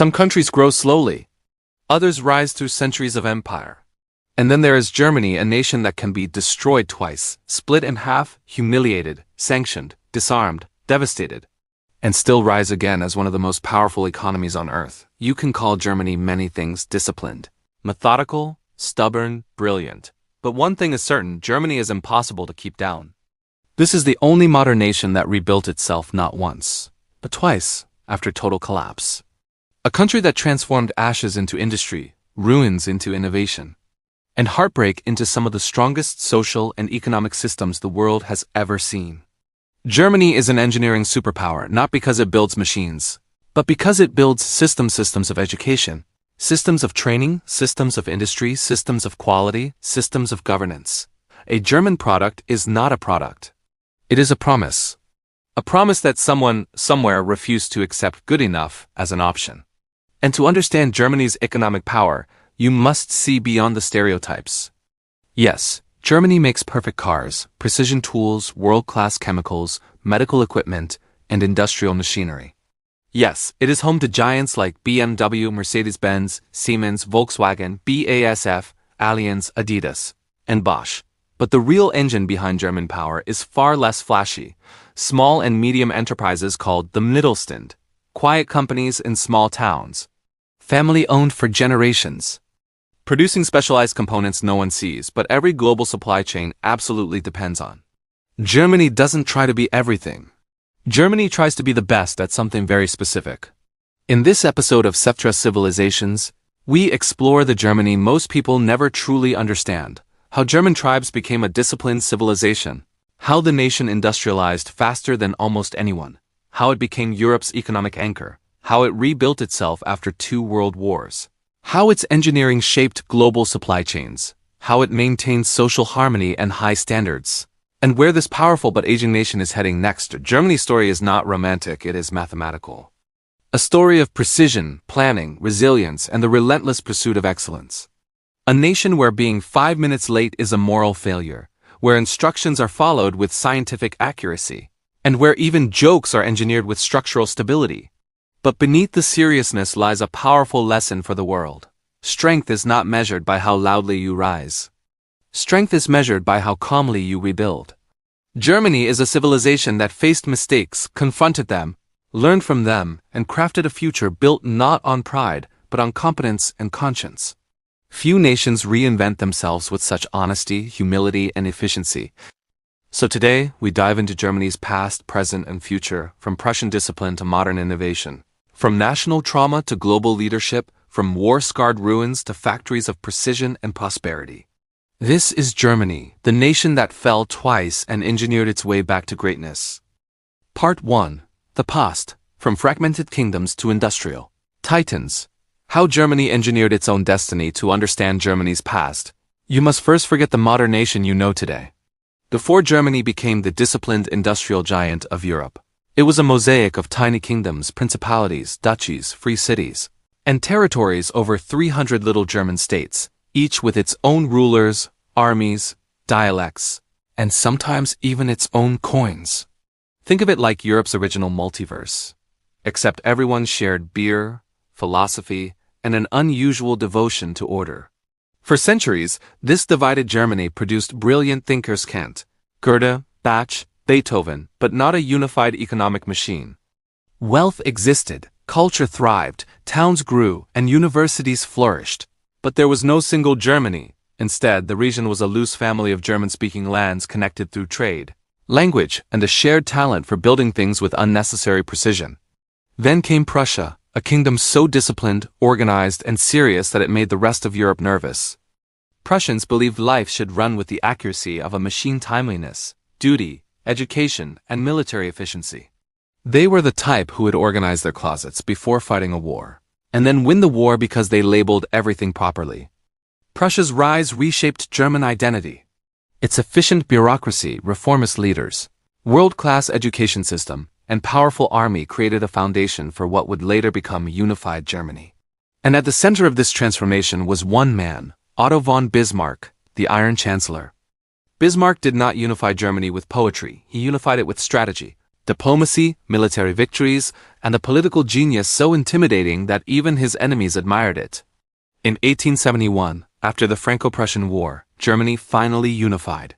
Some countries grow slowly. Others rise through centuries of empire. And then there is Germany, a nation that can be destroyed twice, split in half, humiliated, sanctioned, disarmed, devastated, and still rise again as one of the most powerful economies on earth. You can call Germany many things: disciplined, methodical, stubborn, brilliant. But one thing is certain: Germany is impossible to keep down. This is the only modern nation that rebuilt itself not once, but twice after total collapse. A country that transformed ashes into industry, ruins into innovation, and heartbreak into some of the strongest social and economic systems the world has ever seen. Germany is an engineering superpower, not because it builds machines, but because it builds systems of education, systems of training, systems of industry, systems of quality, systems of governance. A German product is not a product. It is a promise. A promise that someone, somewhere refused to accept good enough as an option. And to understand Germany's economic power, you must see beyond the stereotypes. Yes, Germany makes perfect cars, precision tools, world-class chemicals, medical equipment, and industrial machinery. Yes, it is home to giants like BMW, Mercedes-Benz, Siemens, Volkswagen, BASF, Allianz, Adidas, and Bosch. But the real engine behind German power is far less flashy. Small and medium enterprises called the Mittelstand, quiet companies in small towns, family-owned for generations, producing specialized components no one sees, but every global supply chain absolutely depends on. Germany doesn't try to be everything. Germany tries to be the best at something very specific. In this episode of Sethtra Civilizations, we explore the Germany most people never truly understand, how German tribes became a disciplined civilization, how the nation industrialized faster than almost anyone, how it became Europe's economic anchor, how it rebuilt itself after 2 world wars, how its engineering shaped global supply chains, how it maintains social harmony and high standards, and where this powerful but aging nation is heading next. Germany's story is not romantic, it is mathematical. A story of precision, planning, resilience, and the relentless pursuit of excellence. A nation where being 5 minutes late is a moral failure, where instructions are followed with scientific accuracy, and where even jokes are engineered with structural stability. But beneath the seriousness lies a powerful lesson for the world. Strength is not measured by how loudly you rise. Strength is measured by how calmly you rebuild. Germany is a civilization that faced mistakes, confronted them, learned from them, and crafted a future built not on pride, but on competence and conscience. Few nations reinvent themselves with such honesty, humility, and efficiency. So today, we dive into Germany's past, present, and future, from Prussian discipline to modern innovation. From national trauma to global leadership, from war-scarred ruins to factories of precision and prosperity. This is Germany, the nation that fell twice and engineered its way back to greatness. Part 1. The past, from fragmented kingdoms to industrial titans. How Germany engineered its own destiny. To understand Germany's past, you must first forget the modern nation you know today. Before Germany became the disciplined industrial giant of Europe, it was a mosaic of tiny kingdoms, principalities, duchies, free cities, and territories over 300 little German states, each with its own rulers, armies, dialects, and sometimes even its own coins. Think of it like Europe's original multiverse, except everyone shared beer, philosophy, and an unusual devotion to order. For centuries, this divided Germany produced brilliant thinkers: Kant, Goethe, Bach, Beethoven, but not a unified economic machine. Wealth existed, culture thrived, towns grew, and universities flourished. But there was no single Germany. Instead, the region was a loose family of German-speaking lands connected through trade, language, and a shared talent for building things with unnecessary precision. Then came Prussia, a kingdom so disciplined, organized, and serious that it made the rest of Europe nervous. Prussians believed life should run with the accuracy of a machine: timeliness, duty, education, and military efficiency. They were the type who would organize their closets before fighting a war, and then win the war because they labeled everything properly. Prussia's rise reshaped German identity. Its efficient bureaucracy, reformist leaders, world-class education system, and powerful army created a foundation for what would later become unified Germany. And at the center of this transformation was one man, Otto von Bismarck, the Iron Chancellor. Bismarck did not unify Germany with poetry, he unified it with strategy, diplomacy, military victories, and a political genius so intimidating that even his enemies admired it. In 1871, after the Franco-Prussian War, Germany finally unified.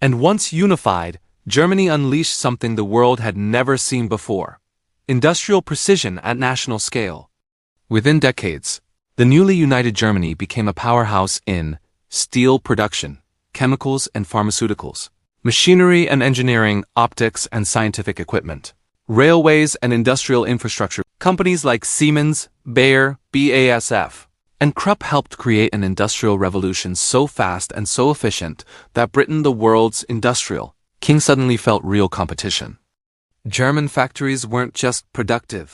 And once unified, Germany unleashed something the world had never seen before: industrial precision at national scale. Within decades, the newly united Germany became a powerhouse in steel production, chemicals and pharmaceuticals, machinery and engineering, optics and scientific equipment, railways and industrial infrastructure. Companies like Siemens, Bayer, BASF, and Krupp helped create an industrial revolution so fast and so efficient that Britain, the world's industrial king, suddenly felt real competition. German factories weren't just productive.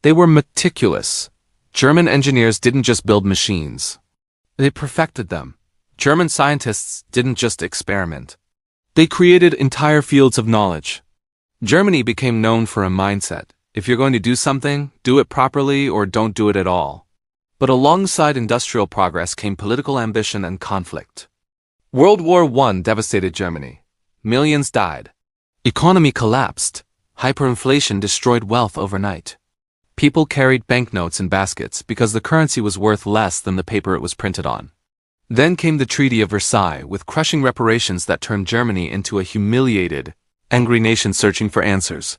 They were meticulous. German engineers didn't just build machines. They perfected them. German scientists didn't just experiment. They created entire fields of knowledge. Germany became known for a mindset: if you're going to do something, do it properly or don't do it at all. But alongside industrial progress came political ambition and conflict. World War I devastated Germany. Millions died. Economy collapsed. Hyperinflation destroyed wealth overnight. People carried banknotes in baskets because the currency was worth less than the paper it was printed on. Then came the Treaty of Versailles, with crushing reparations that turned Germany into a humiliated, angry nation searching for answers.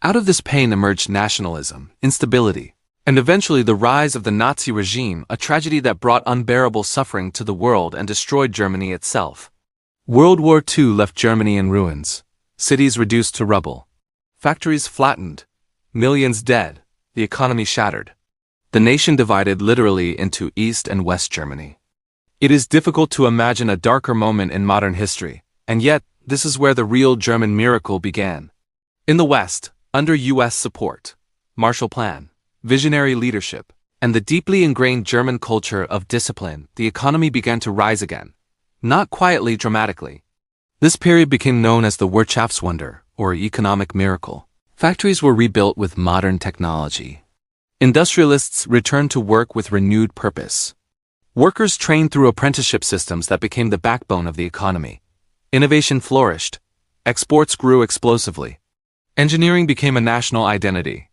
Out of this pain emerged nationalism, instability, and eventually the rise of the Nazi regime, a tragedy that brought unbearable suffering to the world and destroyed Germany itself. World War II left Germany in ruins, cities reduced to rubble, factories flattened, millions dead, the economy shattered. The nation divided literally into East and West Germany. It is difficult to imagine a darker moment in modern history, and yet this is where the real German miracle began. In the West, under U.S. support, Marshall Plan, visionary leadership, and the deeply ingrained German culture of discipline, the economy began to rise again. Not quietly, dramatically. This period became known as the Wirtschaftswunder, or economic miracle. Factories were rebuilt with modern technology. Industrialists returned to work with renewed purpose. Workers trained through apprenticeship systems that became the backbone of the economy. Innovation flourished. Exports grew explosively. Engineering became a national identity.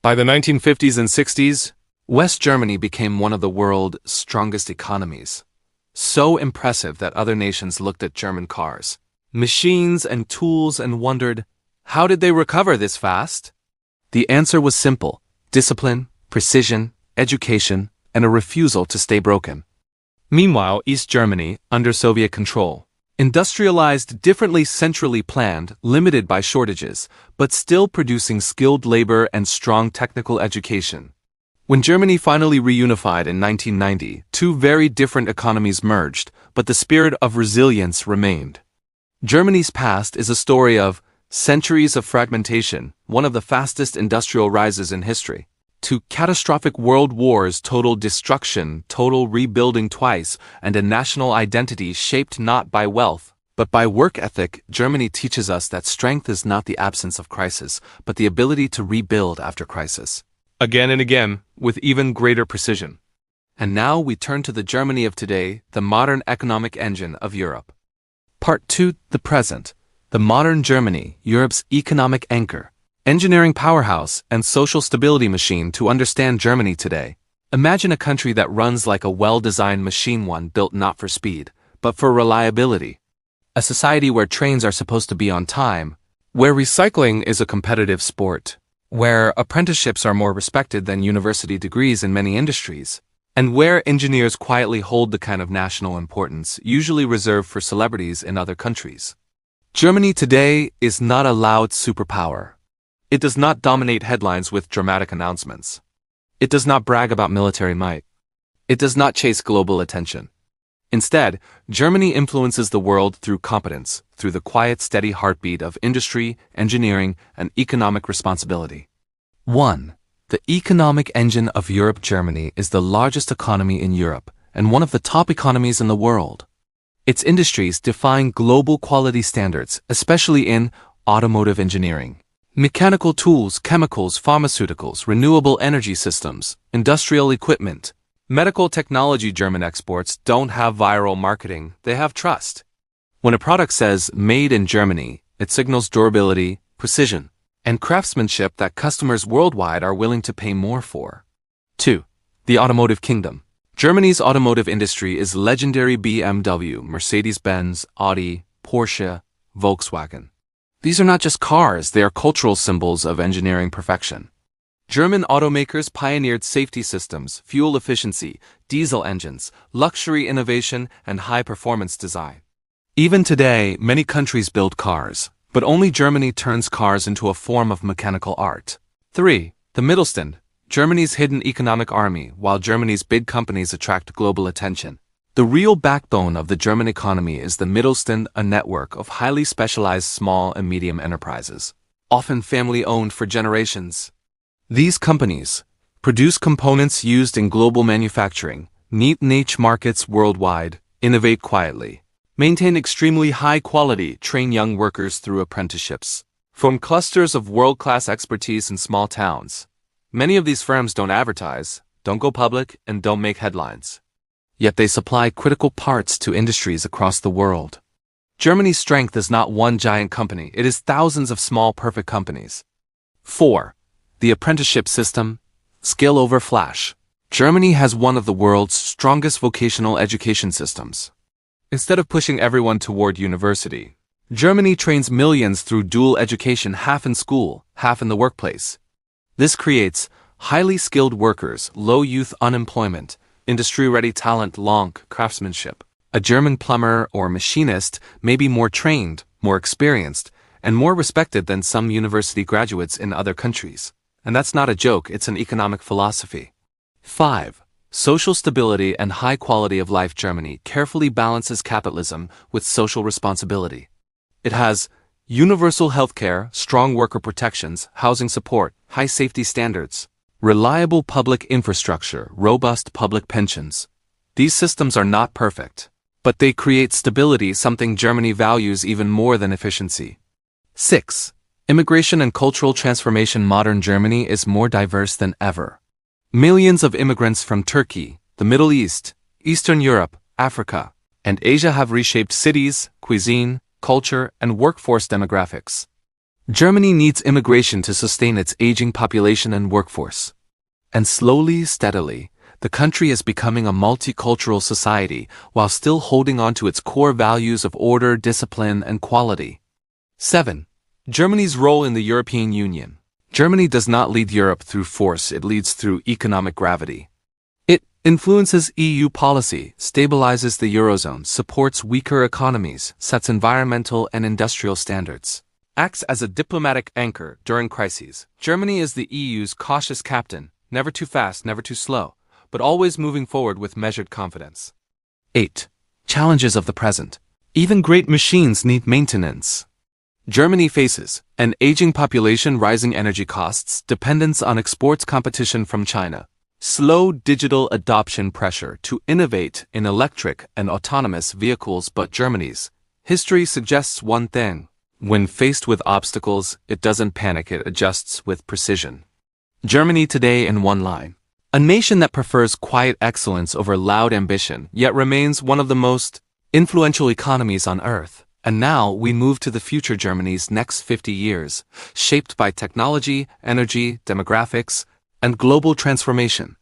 By the 1950s and 60s, West Germany became one of the world's strongest economies. So impressive that other nations looked at German cars, machines and tools and wondered, how did they recover this fast? The answer was simple: discipline, precision, education, and a refusal to stay broken. Meanwhile, East Germany, under Soviet control, industrialized differently, centrally planned, limited by shortages, but still producing skilled labor and strong technical education. When Germany finally reunified in 1990, two very different economies merged, but the spirit of resilience remained. Germany's past is a story of centuries of fragmentation, one of the fastest industrial rises in history, to catastrophic world wars, total destruction, total rebuilding twice, and a national identity shaped not by wealth, but by work ethic. Germany teaches us that strength is not the absence of crisis, but the ability to rebuild after crisis. Again and again, with even greater precision. And now we turn to the Germany of today, the modern economic engine of Europe. Part 2, the present. The modern Germany, Europe's economic anchor, engineering powerhouse, and social stability machine. To understand Germany today, imagine a country that runs like a well-designed machine, one built not for speed, but for reliability. A society where trains are supposed to be on time, where recycling is a competitive sport, where apprenticeships are more respected than university degrees in many industries, and where engineers quietly hold the kind of national importance usually reserved for celebrities in other countries. Germany today is not a loud superpower. It does not dominate headlines with dramatic announcements. It does not brag about military might. It does not chase global attention. Instead, Germany influences the world through competence, through the quiet, steady heartbeat of industry, engineering, and economic responsibility. 1. The economic engine of Europe. Germany is the largest economy in Europe and one of the top economies in the world. Its industries define global quality standards, especially in automotive engineering, mechanical tools, chemicals, pharmaceuticals, renewable energy systems, industrial equipment, medical technology. German exports don't have viral marketing, they have trust. When a product says made in Germany, it signals durability, precision, and craftsmanship that customers worldwide are willing to pay more for. 2. The automotive kingdom. Germany's automotive industry is legendary: BMW, Mercedes-Benz, Audi, Porsche, Volkswagen. These are not just cars, they are cultural symbols of engineering perfection. German automakers pioneered safety systems, fuel efficiency, diesel engines, luxury innovation, and high-performance design. Even today, many countries build cars, but only Germany turns cars into a form of mechanical art. 3. The Mittelstand. Germany's hidden economic army. While Germany's big companies attract global attention, the real backbone of the German economy is the Mittelstand, a network of highly specialized small and medium enterprises, often family-owned for generations. These companies produce components used in global manufacturing, meet niche markets worldwide, innovate quietly, maintain extremely high quality, train young workers through apprenticeships, form clusters of world-class expertise in small towns. Many of these firms don't advertise, don't go public, and don't make headlines. Yet they supply critical parts to industries across the world. Germany's strength is not one giant company, it is thousands of small, perfect companies. 4. The apprenticeship system. Skill over flash. Germany has one of the world's strongest vocational education systems. Instead of pushing everyone toward university, Germany trains millions through dual education, half in school, half in the workplace. This creates highly skilled workers, low youth unemployment, industry-ready talent, long craftsmanship. A German plumber or machinist may be more trained, more experienced, and more respected than some university graduates in other countries. And that's not a joke, it's an economic philosophy. 5. Social stability and high quality of life. Germany carefully balances capitalism with social responsibility. It has universal healthcare, strong worker protections, housing support, high safety standards, reliable public infrastructure, robust public pensions. These systems are not perfect, but they create stability, something Germany values even more than efficiency. 6. Immigration and cultural transformation. Modern Germany is more diverse than ever. Millions of immigrants from Turkey, the Middle East, Eastern Europe, Africa, and Asia have reshaped cities, cuisine, culture, and workforce demographics. Germany needs immigration to sustain its aging population and workforce. And slowly, steadily, the country is becoming a multicultural society while still holding on to its core values of order, discipline, and quality. 7. Germany's role in the European Union. Germany does not lead Europe through force, it leads through economic gravity. It influences EU policy, stabilizes the Eurozone, supports weaker economies, sets environmental and industrial standards, acts as a diplomatic anchor during crises. Germany is the EU's cautious captain, never too fast, never too slow, but always moving forward with measured confidence. 8. Challenges of the present. Even great machines need maintenance. Germany faces an aging population, rising energy costs, dependence on exports, competition from China, slow digital adoption, pressure to innovate in electric and autonomous vehicles. But Germany's history suggests one thing: when faced with obstacles, it doesn't panic, it adjusts with precision. Germany today in one line. A nation that prefers quiet excellence over loud ambition, yet remains one of the most influential economies on earth. And now we move to the future. Germany's next 50 years, shaped by technology, energy, demographics, and global transformation.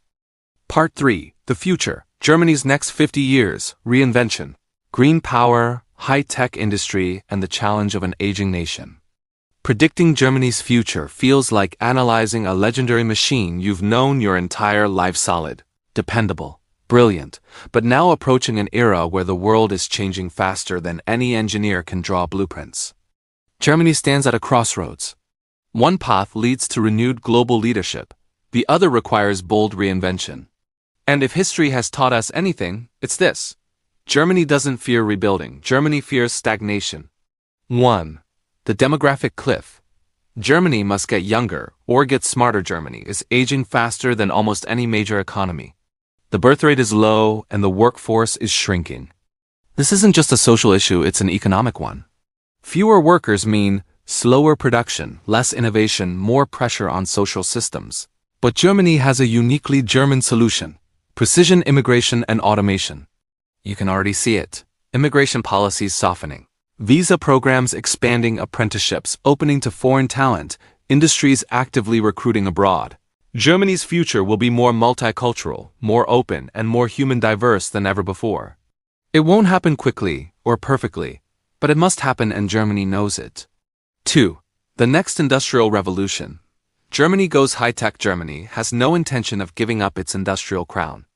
Part 3. The future. Germany's next 50 years, reinvention, green power, high-tech industry, and the challenge of an aging nation. Predicting Germany's future feels like analyzing a legendary machine you've known your entire life. Solid, dependable, brilliant, but now approaching an era where the world is changing faster than any engineer can draw blueprints. Germany stands at a crossroads. One path leads to renewed global leadership, the other requires bold reinvention. And if history has taught us anything, it's this: Germany doesn't fear rebuilding, Germany fears stagnation. 1. The demographic cliff. Germany must get younger or get smarter. Germany is aging faster than almost any major economy. The birth rate is low and the workforce is shrinking. This isn't just a social issue, it's an economic one. Fewer workers mean slower production, less innovation, more pressure on social systems. But Germany has a uniquely German solution: precision immigration and automation. You can already see it. Immigration policies softening, visa programs expanding, apprenticeships opening to foreign talent, industries actively recruiting abroad. Germany's future will be more multicultural, more open, and more human diverse than ever before. It won't happen quickly or perfectly, but it must happen and Germany knows it. 2. The next industrial revolution. Germany goes high-tech. Germany has no intention of giving up its industrial crown.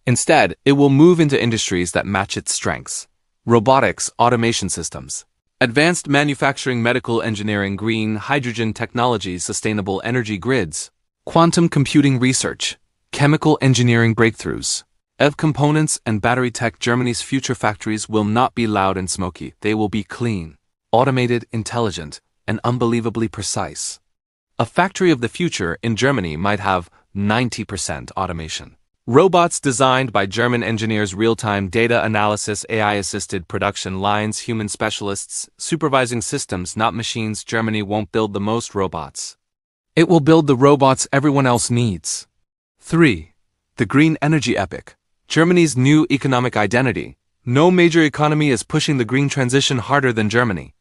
Instead, it will move into industries that match its strengths. Robotics, automation systems, advanced manufacturing, medical engineering, green hydrogen technologies, sustainable energy grids, quantum computing research, chemical engineering breakthroughs, EV components and battery tech. Germany's future factories will not be loud and smoky. They will be clean, automated, intelligent, and unbelievably precise. A factory of the future in Germany might have 90% automation. Robots designed by German engineers, real-time data analysis, AI-assisted production lines, human specialists, supervising systems, not machines. Germany won't build the most robots. It will build the robots everyone else needs. 3. The green energy epic. Germany's new economic identity. No major economy is pushing the green transition harder than Germany.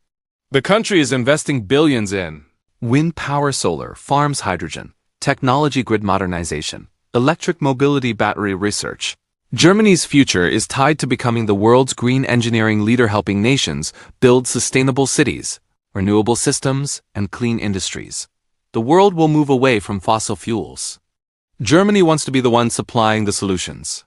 The country is investing billions in wind power, solar farms, hydrogen, technology, grid modernization, electric mobility, battery research. Germany's future is tied to becoming the world's green engineering leader, helping nations build sustainable cities, renewable systems, and clean industries. The world will move away from fossil fuels. Germany wants to be the one supplying the solutions.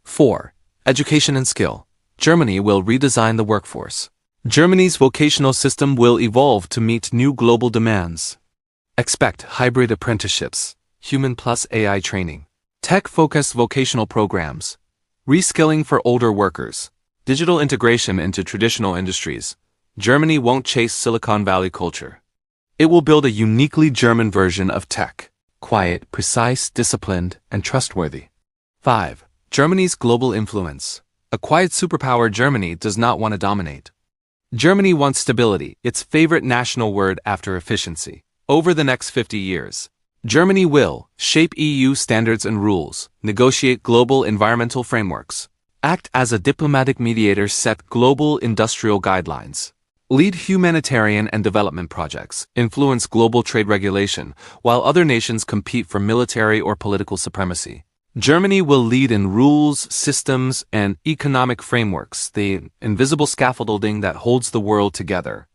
4. Education and skill. Germany will redesign the workforce. Germany's vocational system will evolve to meet new global demands. Expect hybrid apprenticeships, human plus AI training, tech-focused vocational programs, reskilling for older workers, digital integration into traditional industries. Germany won't chase Silicon Valley culture. It will build a uniquely German version of tech, quiet, precise, disciplined, and trustworthy. 5. Germany's global influence. A quiet superpower. Germany does not want to dominate. Germany wants stability, its favorite national word after efficiency. Over the next 50 years, Germany will shape EU standards and rules, negotiate global environmental frameworks, act as a diplomatic mediator, set global industrial guidelines, lead humanitarian and development projects, influence global trade regulation, while other nations compete for military or political supremacy. Germany will lead in rules, systems, and economic frameworks, the invisible scaffolding that holds the world together.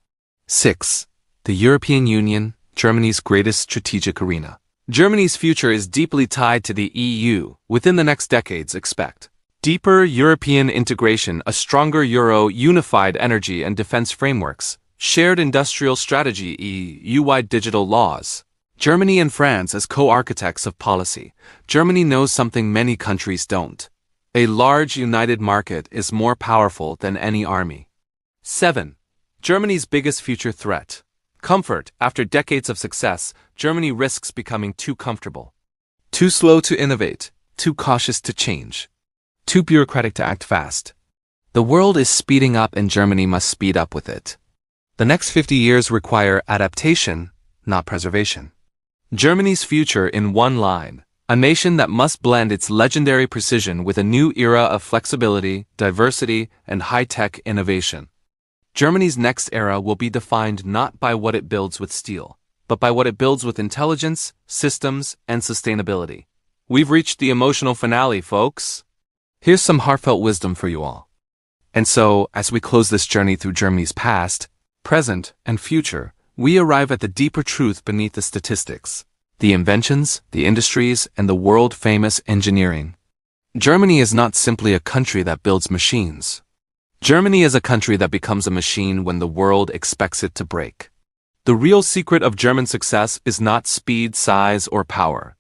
6. The European Union, Germany's greatest strategic arena. Germany's future is deeply tied to the EU. Within the next decades, expect deeper European integration, a stronger euro, unified energy and defense frameworks, shared industrial strategy, EU-wide digital laws. Germany and France as co-architects of policy. Germany knows something many countries don't. A large united market is more powerful than any army. 7. Germany's biggest future threat. Comfort. After decades of success, Germany risks becoming too comfortable. Too slow to innovate, too cautious to change, too bureaucratic to act fast. The world is speeding up and Germany must speed up with it. The next 50 years require adaptation, not preservation. Germany's future in one line. A nation that must blend its legendary precision with a new era of flexibility, diversity, and high-tech innovation. Germany's next era will be defined not by what it builds with steel, but by what it builds with intelligence, systems, and sustainability. We've reached the emotional finale, folks. Here's some heartfelt wisdom for you all. And so, as we close this journey through Germany's past, present, and future, we arrive at the deeper truth beneath the statistics, the inventions, the industries, and the world-famous engineering. Germany is not simply a country that builds machines. Germany is a country that becomes a machine when the world expects it to break. The real secret of German success is not speed, size, or power.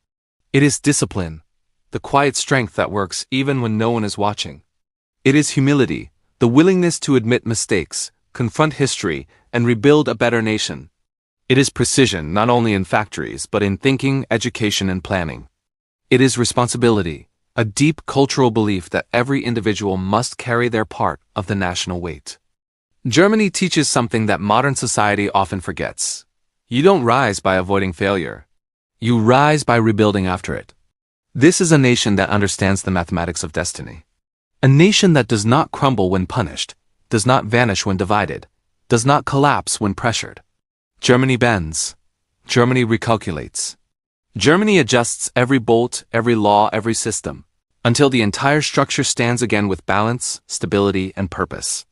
It is discipline, the quiet strength that works even when no one is watching. It is humility, the willingness to admit mistakes, confront history, and rebuild a better nation. It is precision not only in factories but in thinking, education, and planning. It is responsibility, a deep cultural belief that every individual must carry their part of the national weight. Germany teaches something that modern society often forgets. You don't rise by avoiding failure. You rise by rebuilding after it. This is a nation that understands the mathematics of destiny. A nation that does not crumble when punished, does not vanish when divided, does not collapse when pressured. Germany bends. Germany recalculates. Germany adjusts every bolt, every law, every system, until the entire structure stands again with balance, stability, and purpose.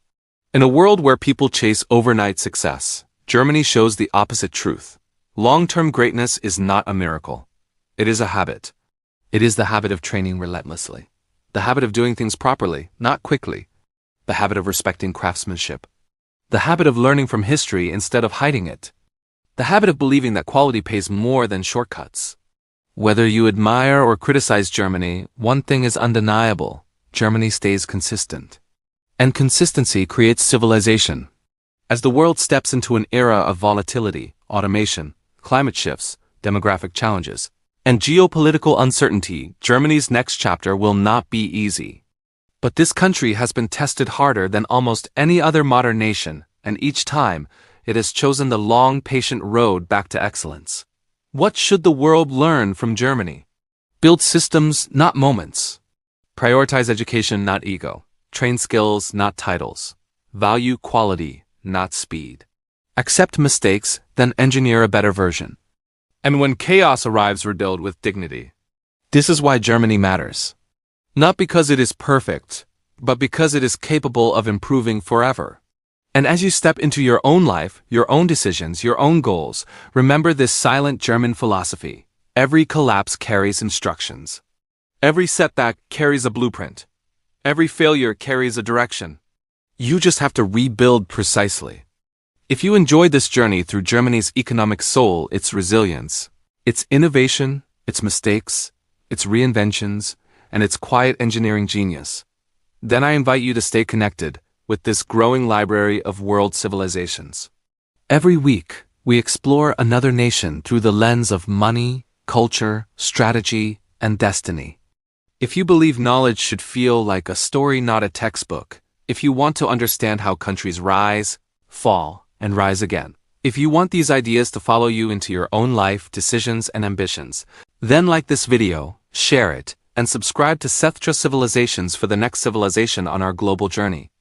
In a world where people chase overnight success, Germany shows the opposite truth. Long-term greatness is not a miracle. It is a habit. It is the habit of training relentlessly. The habit of doing things properly, not quickly. The habit of respecting craftsmanship. The habit of learning from history instead of hiding it. The habit of believing that quality pays more than shortcuts. Whether you admire or criticize Germany, one thing is undeniable. Germany stays consistent. And consistency creates civilization. As the world steps into an era of volatility, automation, climate shifts, demographic challenges, and geopolitical uncertainty, Germany's next chapter will not be easy. But this country has been tested harder than almost any other modern nation, and each time, it has chosen the long, patient road back to excellence. What should the world learn from Germany? Build systems, not moments. Prioritize education, not ego. Train skills, not titles. Value quality, not speed. Accept mistakes, then engineer a better version. And when chaos arrives, rebuild with dignity. This is why Germany matters. Not because it is perfect, but because it is capable of improving forever. And as you step into your own life, your own decisions, your own goals, remember this silent German philosophy. Every collapse carries instructions. Every setback carries a blueprint. Every failure carries a direction. You just have to rebuild precisely. If you enjoyed this journey through Germany's economic soul, its resilience, its innovation, its mistakes, its reinventions, and its quiet engineering genius, then I invite you to stay connected with this growing library of world civilizations. Every week, we explore another nation through the lens of money, culture, strategy, and destiny. If you believe knowledge should feel like a story, not a textbook, if you want to understand how countries rise, fall, and rise again, if you want these ideas to follow you into your own life, decisions, and ambitions, then like this video, share it, and subscribe to Sethtra Civilizations for the next civilization on our global journey.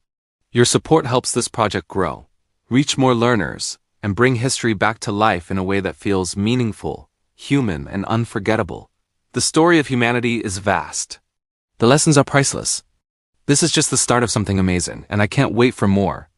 Your support helps this project grow, reach more learners, and bring history back to life in a way that feels meaningful, human, and unforgettable. The story of humanity is vast. The lessons are priceless. This is just the start of something amazing, and I can't wait for more.